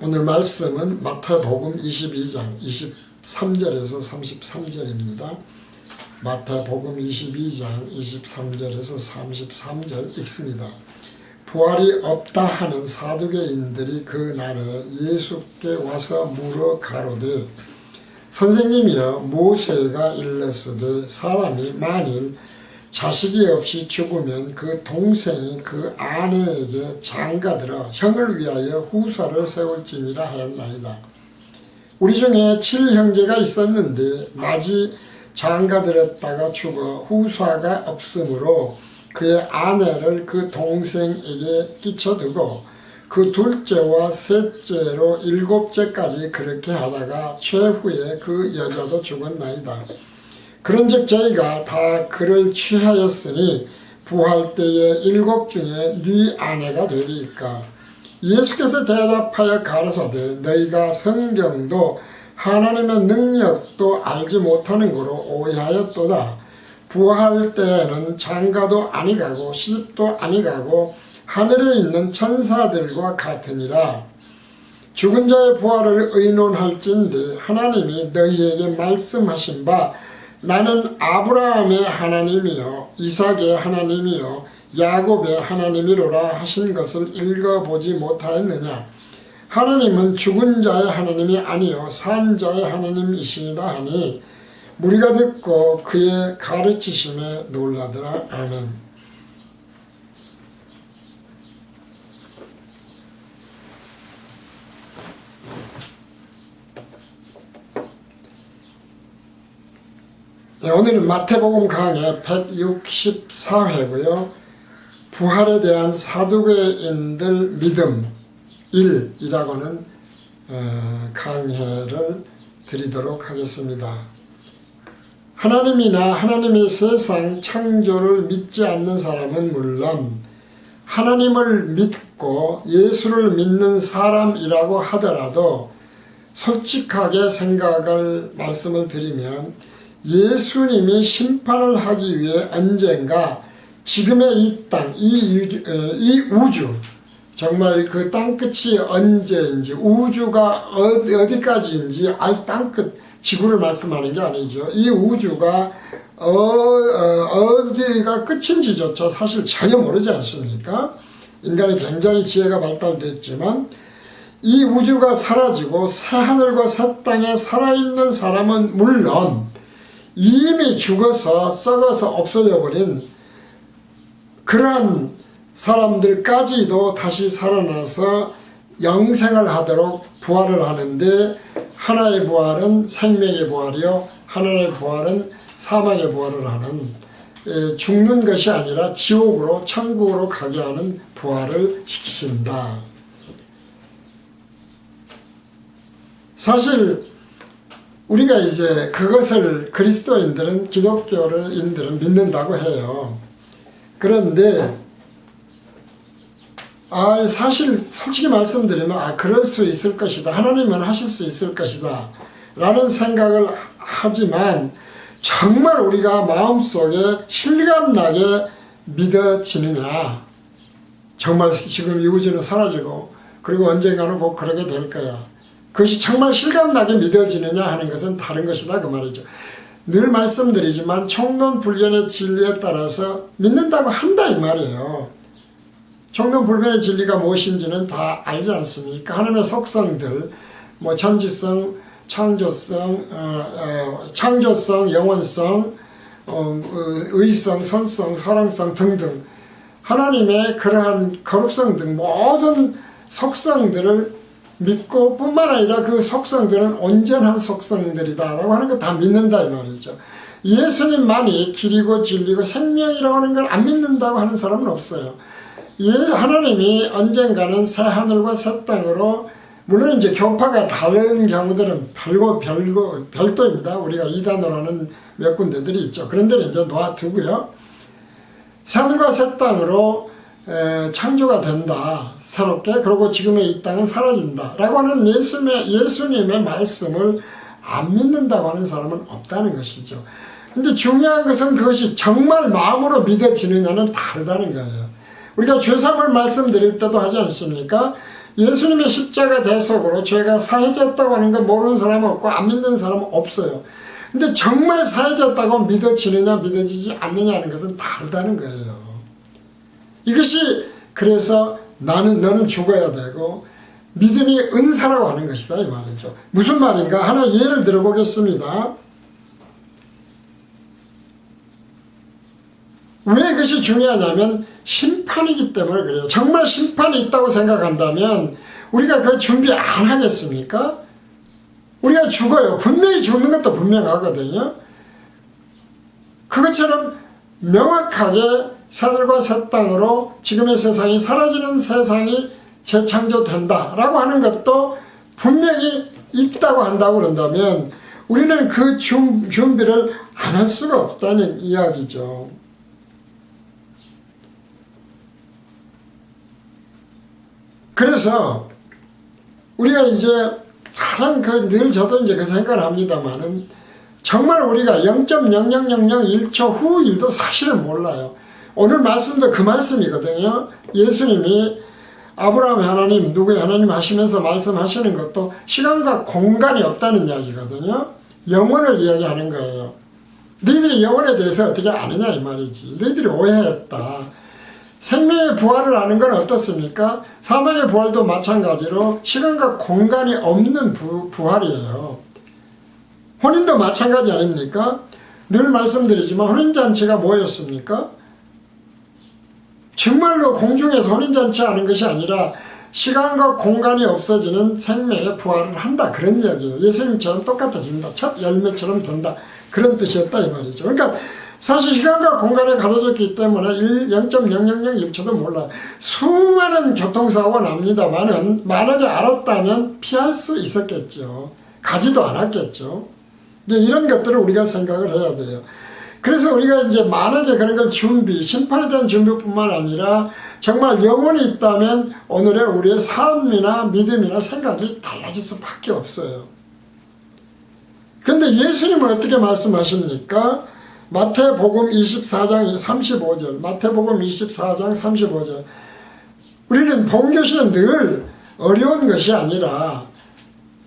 오늘 말씀은 마태복음 22장 23절에서 33절입니다. 마태복음 22장 23절에서 33절 읽습니다. 부활이 없다 하는 사두개인들이 그 날에 예수께 와서 물어 가로되 선생님이여, 모세가 일렀으되 사람이 만일 자식이 없이 죽으면 그 동생이 그 아내에게 장가들어 형을 위하여 후사를 세울지니라 하였나이다. 우리 중에 7형제가 있었는데 마지 장가들었다가 죽어 후사가 없으므로 그의 아내를 그 동생에게 끼쳐두고 그 둘째와 셋째로 7째까지 그렇게 하다가 최후에 그 여자도 죽었나이다. 그런즉 저희가 다 그를 취하였으니 부활 때에 7 중에 네 아내가 되리이까. 예수께서 대답하여 가라사대 너희가 성경도 하나님의 능력도 알지 못하는 거로 오해하였도다. 부활 때에는 장가도 아니가고 시집도 아니가고 하늘에 있는 천사들과 같으니라. 죽은 자의 부활을 의논할진대 하나님이 너희에게 말씀하신 바 나는 아브라함의 하나님이요 이삭의 하나님이요 야곱의 하나님이로라 하신 것을 읽어보지 못하였느냐. 하나님은 죽은 자의 하나님이 아니요 산 자의 하나님이시니라 하니 무리가 듣고 그의 가르치심에 놀라더라. 아멘. 네, 오늘은 마태복음 강의 164회고요. 부활에 대한 사두개인들 믿음 1이라고는 강해를 드리도록 하겠습니다. 하나님이나 하나님의 세상 창조를 믿지 않는 사람은 물론 하나님을 믿고 예수를 믿는 사람이라고 하더라도 솔직하게 말씀을 드리면 예수님이 심판을 하기 위해 언젠가 지금의 이 땅, 이 우주, 정말 그 땅끝이 언제인지 우주가 어디까지인지 땅끝 지구를 말씀하는 게 아니죠. 이 우주가 어디가 끝인지조차 사실 전혀 모르지 않습니까? 인간이 굉장히 지혜가 발달됐지만 이 우주가 사라지고 새하늘과 새 땅에 살아있는 사람은 물론 이미 죽어서 썩어서 없어져 버린 그러한 사람들까지도 다시 살아나서 영생을 하도록 부활을 하는데 하나의 부활은 생명의 부활이요 하나의 부활은 사망의 부활을 하는 죽는 것이 아니라 지옥으로 천국으로 가게 하는 부활을 시키신다. 사실 우리가 이제 그것을 그리스도인들은 기독교인들은 믿는다고 해요. 그런데 사실 솔직히 말씀드리면 그럴 수 있을 것이다. 하나님은 하실 수 있을 것이다. 라는 생각을 하지만 정말 우리가 마음속에 실감나게 믿어지느냐. 정말 지금 이 우주는 사라지고 그리고 언젠가는 꼭 그러게 될 거야. 그것이 정말 실감나게 믿어지느냐 하는 것은 다른 것이다 그 말이죠. 늘 말씀드리지만 총론불변의 진리에 따라서 믿는다고 한다 이 말이에요. 총론불변의 진리가 무엇인지는 다 알지 않습니까? 하나님의 속성들, 전지성, 창조성, 영원성, 의성, 선성, 사랑성 등등 하나님의 그러한 거룩성 등 모든 속성들을 믿고 뿐만 아니라 그 속성들은 온전한 속성들이다 라고 하는 거 다 믿는다 이 말이죠. 예수님만이 길이고 진리고 생명이라고 하는 걸 안 믿는다고 하는 사람은 없어요. 하나님이 언젠가는 새 하늘과 새 땅으로, 물론 이제 교파가 다른 경우들은 별도입니다. 우리가 이단으로 하는 몇 군데들이 있죠. 그런 데는 이제 놓아두고요. 새 하늘과 새 땅으로 창조가 된다. 새롭게. 그리고 지금의 이 땅은 사라진다 라고 하는 예수님의 말씀을 안 믿는다고 하는 사람은 없다는 것이죠. 근데 중요한 것은 그것이 정말 마음으로 믿어지느냐는 다르다는 거예요. 우리가 죄사함을 말씀드릴 때도 하지 않습니까? 예수님의 십자가 대속으로 죄가 사해졌다고 하는 건 모르는 사람은 없고 안 믿는 사람은 없어요. 근데 정말 사해졌다고 믿어지느냐 믿어지지 않느냐는 것은 다르다는 거예요. 이것이 그래서 너는 죽어야 되고 믿음이 은사라고 하는 것이다 이 말이죠. 무슨 말인가 하나 예를 들어보겠습니다. 왜 그것이 중요하냐면 심판이기 때문에 그래요. 정말 심판이 있다고 생각한다면 우리가 그 준비 안 하겠습니까? 우리가 죽어요. 분명히 죽는 것도 분명하거든요. 그것처럼 명확하게 새하늘과 새 땅으로 지금의 세상이 사라지는 세상이 재창조된다라고 하는 것도 분명히 있다고 한다고 그런다면 우리는 그 준비를 안 할 수가 없다는 이야기죠. 그래서 우리가 이제 가장 늘 저도 이제 그 생각을 합니다만은 정말 우리가 0.0001초 후 일도 사실은 몰라요. 오늘 말씀도 그 말씀이거든요. 예수님이 아브라함 하나님, 누구의 하나님 하시면서 말씀하시는 것도 시간과 공간이 없다는 이야기거든요. 영원을 이야기하는 거예요. 너희들이 영원에 대해서 어떻게 아느냐 이 말이지. 너희들이 오해했다. 생명의 부활을 아는 건 어떻습니까? 사망의 부활도 마찬가지로 시간과 공간이 없는 부활이에요. 혼인도 마찬가지 아닙니까? 늘 말씀드리지만 혼인잔치가 뭐였습니까? 정말로 공중에서 혼인잔치 하는 것이 아니라 시간과 공간이 없어지는 생명의 부활을 한다 그런 이야기예요. 예수님처럼 똑같아진다. 첫 열매처럼 된다. 그런 뜻이었다 이 말이죠. 그러니까 사실 시간과 공간에 가둬졌기 때문에 0.0001초도 몰라요. 수많은 교통사고가 납니다만은 만약에 알았다면 피할 수 있었겠죠. 가지도 않았겠죠. 이제 이런 것들을 우리가 생각을 해야 돼요. 그래서 우리가 이제 만약에 그런 걸 심판에 대한 준비뿐만 아니라 정말 영혼이 있다면 오늘의 우리의 삶이나 믿음이나 생각이 달라질 수밖에 없어요. 그런데 예수님은 어떻게 말씀하십니까? 마태복음 24장 35절, 마태복음 24장 35절. 우리는 복음교실은 늘 어려운 것이 아니라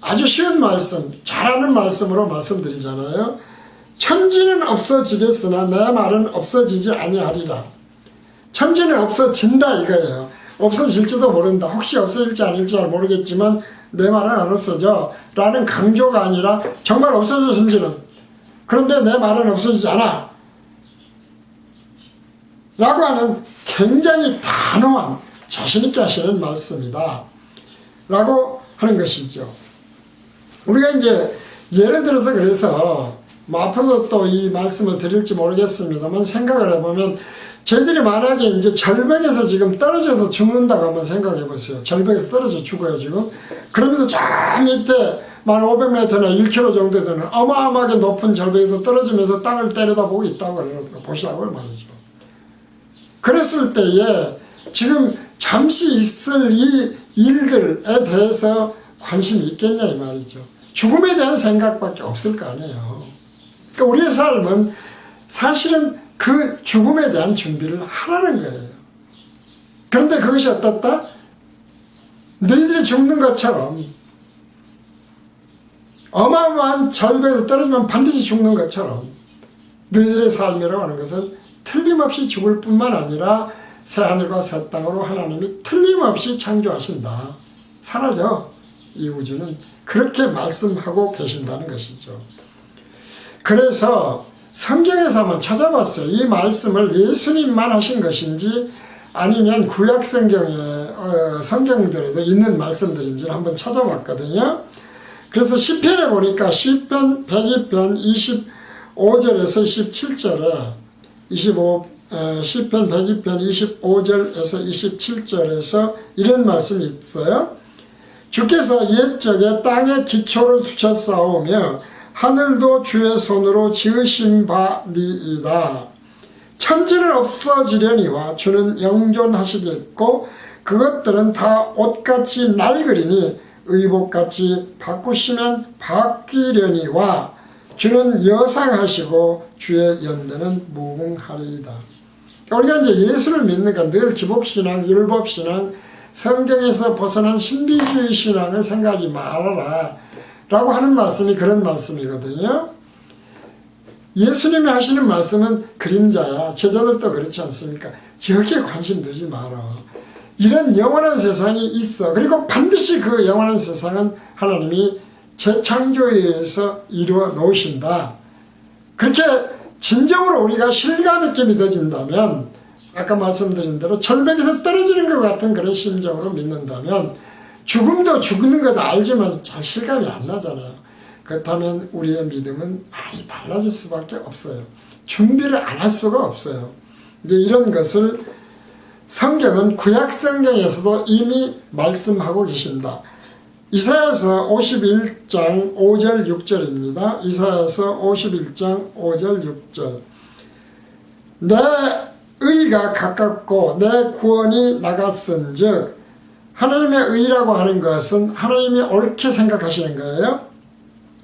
아주 쉬운 말씀, 잘하는 말씀으로 말씀드리잖아요. 천지는 없어지겠으나 내 말은 없어지지 아니하리라. 천지는 없어진다 이거예요. 없어질지도 모른다. 혹시 없어질지 아닐지 잘 모르겠지만 내 말은 안 없어져 라는 강조가 아니라 정말 없어져 천지는. 그런데 내 말은 없어지지 않아 라고 하는 굉장히 단호한 자신있게 하시는 말씀이다 라고 하는 것이죠. 우리가 이제 예를 들어서 그래서 앞으로 또 이 말씀을 드릴지 모르겠습니다만 생각을 해보면 저희들이 만약에 이제 절벽에서 지금 떨어져서 죽는다고 한번 생각해 보세요. 절벽에서 떨어져 죽어요 지금. 그러면서 저 밑에 만 500m나 1km 정도 되는 어마어마하게 높은 절벽에서 떨어지면서 땅을 때려다보고 있다고 보시라고 말이죠. 그랬을 때에 지금 잠시 있을 이 일들에 대해서 관심이 있겠냐 이 말이죠. 죽음에 대한 생각밖에 없을 거 아니에요. 그러니까 우리의 삶은 사실은 그 죽음에 대한 준비를 하라는 거예요. 그런데 그것이 어떻다? 너희들이 죽는 것처럼 어마어마한 절벽에서 떨어지면 반드시 죽는 것처럼 너희들의 삶이라고 하는 것은 틀림없이 죽을 뿐만 아니라 새하늘과 새 땅으로 하나님이 틀림없이 창조하신다. 사라져. 이 우주는 그렇게 말씀하고 계신다는 것이죠. 그래서 성경에서 한번 찾아봤어요. 이 말씀을 예수님만 하신 것인지 아니면 구약 성경들에도 있는 말씀들인지 한번 찾아봤거든요. 그래서 시편에 보니까 시편 102편 25절에서 27절에 시편 102편 25절에서 27절에서 이런 말씀이 있어요. 주께서 옛적에 땅에 기초를 두셨사오며 하늘도 주의 손으로 지으신 바니이다. 천지는 없어지려니와 주는 영존하시겠고 그것들은 다 옷같이 낡으리니 의복같이 바꾸시면 바뀌려니와 주는 여상하시고 주의 연대는 무궁하리이다. 우리가 이제 예수를 믿으니까 늘 기복신앙, 율법신앙, 성경에서 벗어난 신비주의 신앙을 생각하지 말아라 라고 하는 말씀이 그런 말씀이거든요. 예수님이 하시는 말씀은 그림자야. 제자들도 그렇지 않습니까? 여기에 관심 두지 마라. 이런 영원한 세상이 있어. 그리고 반드시 그 영원한 세상은 하나님이 재창조에 의해서 이루어 놓으신다. 그렇게 진정으로 우리가 실감 있게 믿어진다면, 아까 말씀드린 대로 절벽에서 떨어지는 것 같은 그런 심정으로 믿는다면, 죽음도 죽는 것 알지만 잘 실감이 안 나잖아요. 그렇다면 우리의 믿음은 많이 달라질 수밖에 없어요. 준비를 안 할 수가 없어요. 이제 이런 것을 성경은 구약 성경에서도 이미 말씀하고 계신다. 이사야서 51장 5절 6절입니다. 이사야서 51장 5절 6절. 내 의가 가깝고 내 구원이 나갔은즉, 하나님의 의라고 하는 것은 하나님이 옳게 생각하시는 거예요.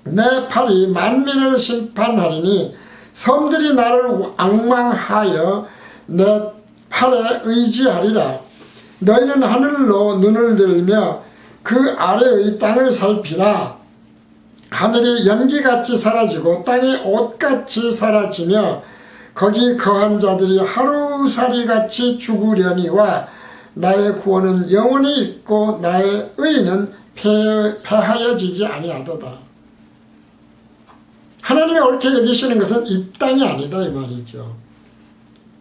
내 팔이 만민을 심판하리니 섬들이 나를 앙망하여 내 팔에 의지하리라. 너희는 하늘로 눈을 들며 그 아래의 땅을 살피라. 하늘이 연기같이 사라지고 땅이 옷같이 사라지며 거기 거한 자들이 하루살이같이 죽으려니와 나의 구원은 영원히 있고 나의 의는 패하여지지 아니하도다. 하나님이 옳게 여기시는 것은 이 땅이 아니다 이 말이죠.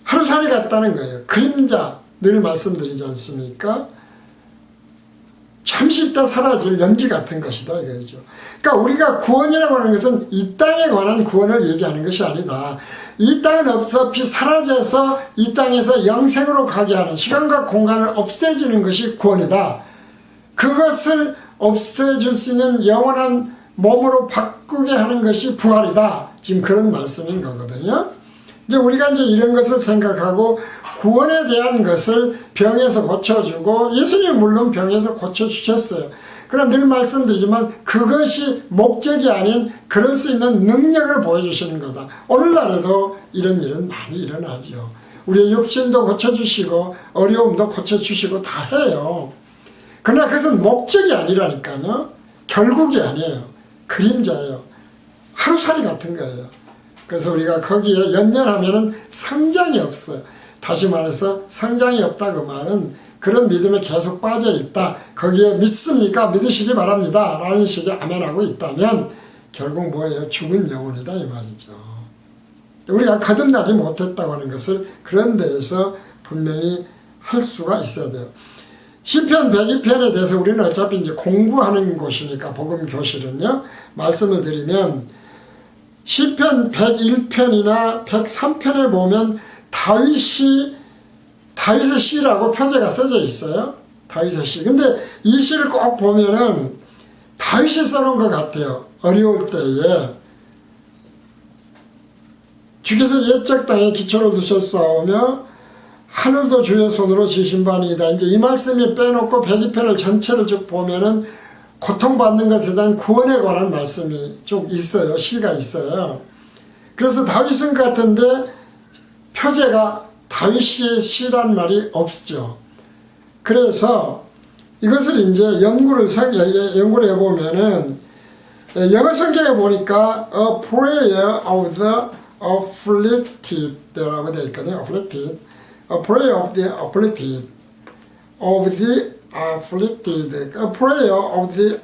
하루살이 같다는 거예요. 그림자, 늘 말씀드리지 않습니까? 잠시 있다 사라질 연기 같은 것이다 이거죠. 그러니까 우리가 구원이라고 하는 것은 이 땅에 관한 구원을 얘기하는 것이 아니다. 이 땅은 어차피 사라져서 이 땅에서 영생으로 가게 하는, 시간과 공간을 없애주는 것이 구원이다. 그것을 없애줄 수 있는 영원한 몸으로 바꾸게 하는 것이 부활이다. 지금 그런 말씀인 거거든요. 이제 우리가 이제 이런 것을 생각하고 구원에 대한 것을 병에서 고쳐주고, 예수님 물론 병에서 고쳐주셨어요. 그러나 늘 말씀드리지만 그것이 목적이 아닌 그럴 수 있는 능력을 보여주시는 거다. 오늘날에도 이런 일은 많이 일어나죠. 우리의 육신도 고쳐주시고 어려움도 고쳐주시고 다 해요. 그러나 그것은 목적이 아니라니까요. 결국이 아니에요. 그림자예요. 하루살이 같은 거예요. 그래서 우리가 거기에 연연하면은 성장이 없어요. 다시 말해서 성장이 없다 그 말은 그런 믿음에 계속 빠져있다. 거기에 믿습니까? 믿으시기 바랍니다. 라는 식의 아멘하고 있다면 결국 뭐예요? 죽은 영혼이다 이 말이죠. 우리가 거듭나지 못했다고 하는 것을 그런 데에서 분명히 할 수가 있어야 돼요. 시편 102편에 대해서 우리는 어차피 이제 공부하는 곳이니까 복음 교실은요. 말씀을 드리면 시편 101편이나 103편에 보면 다윗의 시라고 표제가 써져 있어요. 다윗의 시. 근데 이 시를 꼭 보면은 다윗이 써놓은 것 같아요. 어려울 때에 주께서 옛적 땅에 기초를 두셨사오며 하늘도 주의 손으로 지으신 바니이다. 이제 이 말씀이 빼놓고 102편을 전체를 쭉 보면은 고통받는 것에 대한 구원에 관한 말씀이 좀 있어요. 시가 있어요. 그래서 다윗은 같은데 표제가 다윗의 시란 말이 없죠. 그래서 이것을 이제 연구를 해보면은 영어 성경에 보니까 A prayer of the afflicted 라고 되어 있거든요. afflicted. A prayer of the afflicted. of the afflicted. A prayer of the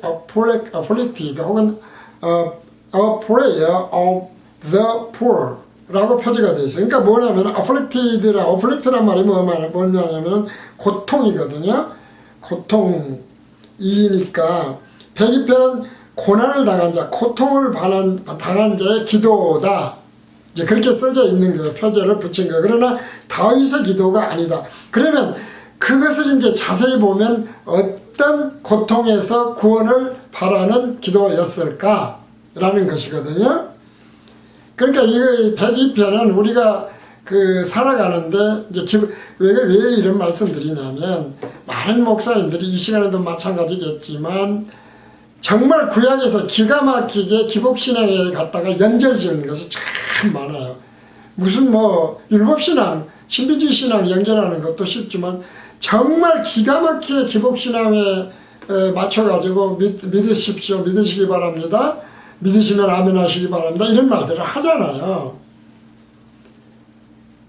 afflicted. 혹은 A prayer of the poor. 라고 표지가 되어 있어요. 그러니까 뭐냐면 afflicted란 말이 뭐냐면 고통이거든요. 고통이니까 102편은 고난을 당한 자, 고통을 당한 자의 기도다. 이제 그렇게 써져 있는 거예요. 표제를 붙인 거예요. 그러나 다윗의 기도가 아니다. 그러면 그것을 이제 자세히 보면 어떤 고통에서 구원을 바라는 기도였을까라는 것이거든요. 그러니까 이 102편은 우리가 살아가는데 이제 왜 이런 말씀 드리냐면 많은 목사님들이 이 시간에도 마찬가지겠지만 정말 구약에서 기가 막히게 기복신앙에 갖다가 연결 지은 것이 참 많아요. 무슨 율법신앙, 신비주의 신앙 연결하는 것도 쉽지만 정말 기가 막히게 기복신앙에 맞춰가지고 믿으십시오. 믿으시기 바랍니다. 믿으시면 아멘 하시기 바랍니다. 이런 말들을 하잖아요.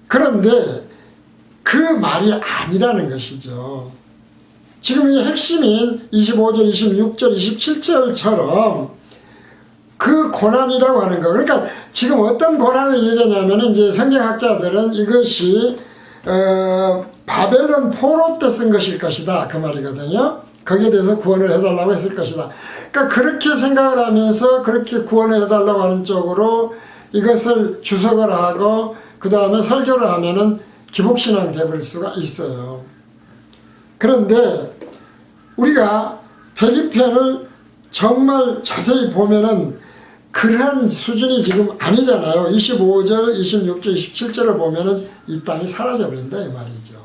그런데 그 말이 아니라는 것이죠. 지금 이 핵심인 25절, 26절, 27절처럼 그 고난이라고 하는 거. 그러니까 지금 어떤 고난을 얘기하냐면 이제 성경학자들은 이것이 바벨론 포로 때 쓴 것일 것이다. 그 말이거든요. 거기에 대해서 구원을 해달라고 했을 것이다. 그러니까 그렇게 생각을 하면서 그렇게 구원을 해달라고 하는 쪽으로 이것을 주석을 하고 그 다음에 설교를 하면은 기복신앙 되버릴 수가 있어요. 그런데 우리가 102편을 정말 자세히 보면은 그런 수준이 지금 아니잖아요. 25절, 26절, 27절을 보면은 이 땅이 사라져버린다 이 말이죠.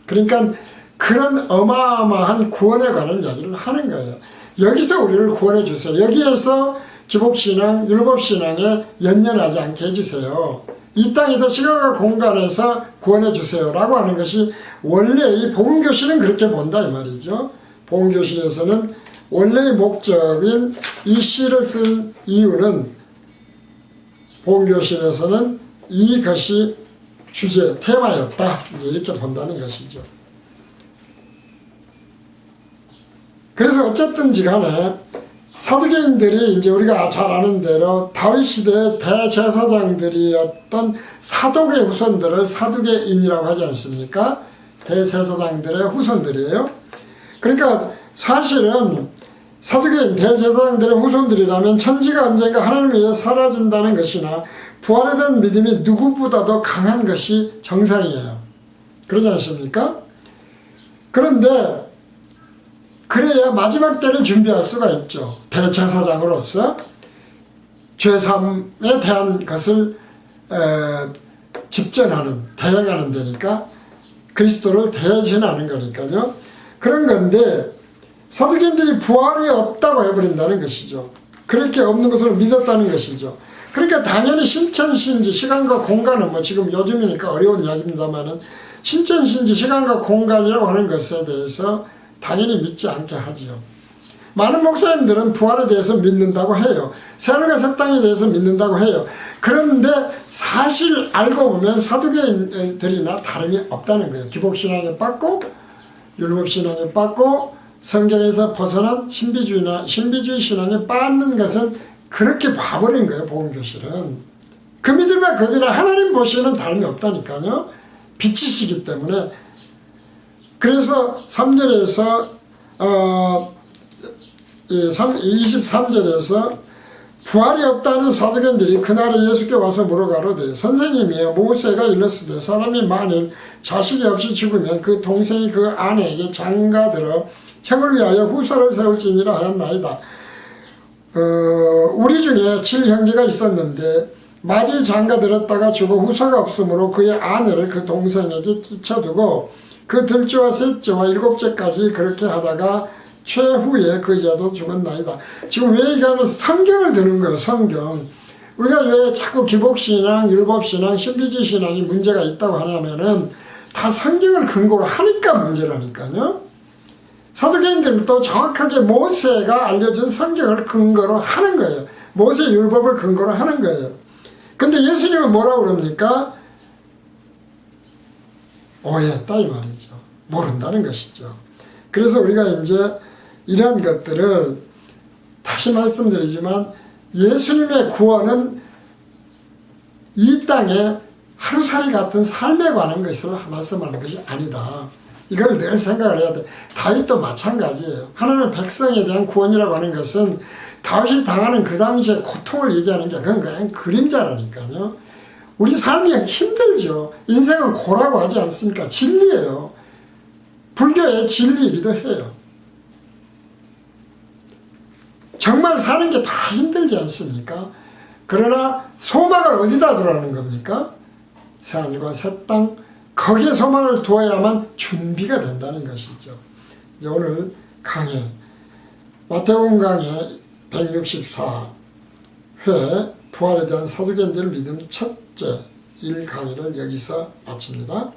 그러니까 그런 어마어마한 구원에 관한 이야기를 하는 거예요. 여기서 우리를 구원해 주세요. 여기에서 기복신앙, 율법신앙에 연연하지 않게 해주세요. 이 땅에서 시간과 공간에서 구원해 주세요 라고 하는 것이 원래 이 복음교실은 그렇게 본다 이 말이죠. 복음교실에서는 원래의 목적인 이 시를 쓴 이유는 복음교실에서는 이것이 주제, 테마였다 이렇게 본다는 것이죠. 그래서 어쨌든지 간에 사두개인들이 이제 우리가 잘 아는 대로 다윗 시대의 대제사장들이었던 사독의 후손들을 사두개인이라고 하지 않습니까? 대제사장들의 후손들이에요. 그러니까 사실은 사두개인 대제사장들의 후손들이라면 천지가 언젠가 하나님을 위해 사라진다는 것이나 부활에 대한 믿음이 누구보다도 강한 것이 정상이에요. 그러지 않습니까? 그런데 그래야 마지막 때를 준비할 수가 있죠. 대제사장으로서 죄사함에 대한 것을 집전하는, 대행하는 데니까 그리스도를 대신하는 거니까요. 그런 건데 사두개인들이 부활이 없다고 해버린다는 것이죠. 그렇게 없는 것을 믿었다는 것이죠. 그러니까 당연히 신천신지 시간과 공간은 뭐 지금 요즘이니까 어려운 이야기입니다만은 신천신지 시간과 공간이라고 하는 것에 대해서 당연히 믿지 않게 하지요. 많은 목사님들은 부활에 대해서 믿는다고 해요. 새하늘과 새 땅에 대해서 믿는다고 해요. 그런데 사실 알고 보면 사두개인들이나 다름이 없다는 거예요. 기복신앙에 빠고 율법신앙에 빠고 성경에서 벗어난 신비주의 신앙에 빠는 것은 그렇게 봐버린 거예요. 복음교실은. 그 믿음과 그 믿음 하나님 보시기에는 다름이 없다니까요. 빛이시기 때문에. 그래서 3절에서 23절에서 부활이 없다는 사두개인들이 그날에 예수께 와서 물어가로되 선생님이여 모세가 일렀으되 사람이 만일 자식이 없이 죽으면 그 동생이 그 아내에게 장가들어 형을 위하여 후사를 세울지니라 하였나이다. 우리 중에 7형제가 있었는데 맞이 장가들었다가 죽어 후사가 없으므로 그의 아내를 그 동생에게 끼쳐두고 그 둘째와 셋째와 일곱째까지 그렇게 하다가 최후에 그 여자도 죽었나이다. 지금 왜 이거는 성경을 드는 거예요. 성경. 우리가 왜 자꾸 기복신앙, 율법신앙, 신비주의 신앙이 문제가 있다고 하냐면은 다 성경을 근거로 하니까 문제라니까요. 사두개인들도 정확하게 모세가 알려준 성경을 근거로 하는 거예요. 모세 율법을 근거로 하는 거예요. 근데 예수님은 뭐라고 그럽니까? 오해했다 이 말이죠. 모른다는 것이죠. 그래서 우리가 이제 이런 것들을 다시 말씀드리지만 예수님의 구원은 이 땅에 하루살이 같은 삶에 관한 것을 말씀하는 것이 아니다. 이걸 늘 생각을 해야 돼. 다윗도 마찬가지예요. 하나님의 백성에 대한 구원이라고 하는 것은 다윗이 당하는 그 당시의 고통을 얘기하는 게 그건 그냥 그림자라니까요. 우리 삶이 힘들죠. 인생은 고라고 하지 않습니까? 진리예요. 불교의 진리이기도 해요. 정말 사는 게 다 힘들지 않습니까? 그러나 소망을 어디다 두라는 겁니까? 새하늘과 새 땅, 거기에 소망을 두어야만 준비가 된다는 것이죠. 이제 오늘 강의, 마태복음 강의 164회 부활에 대한 사두개인들 믿음 첫째 1강의를 여기서 마칩니다.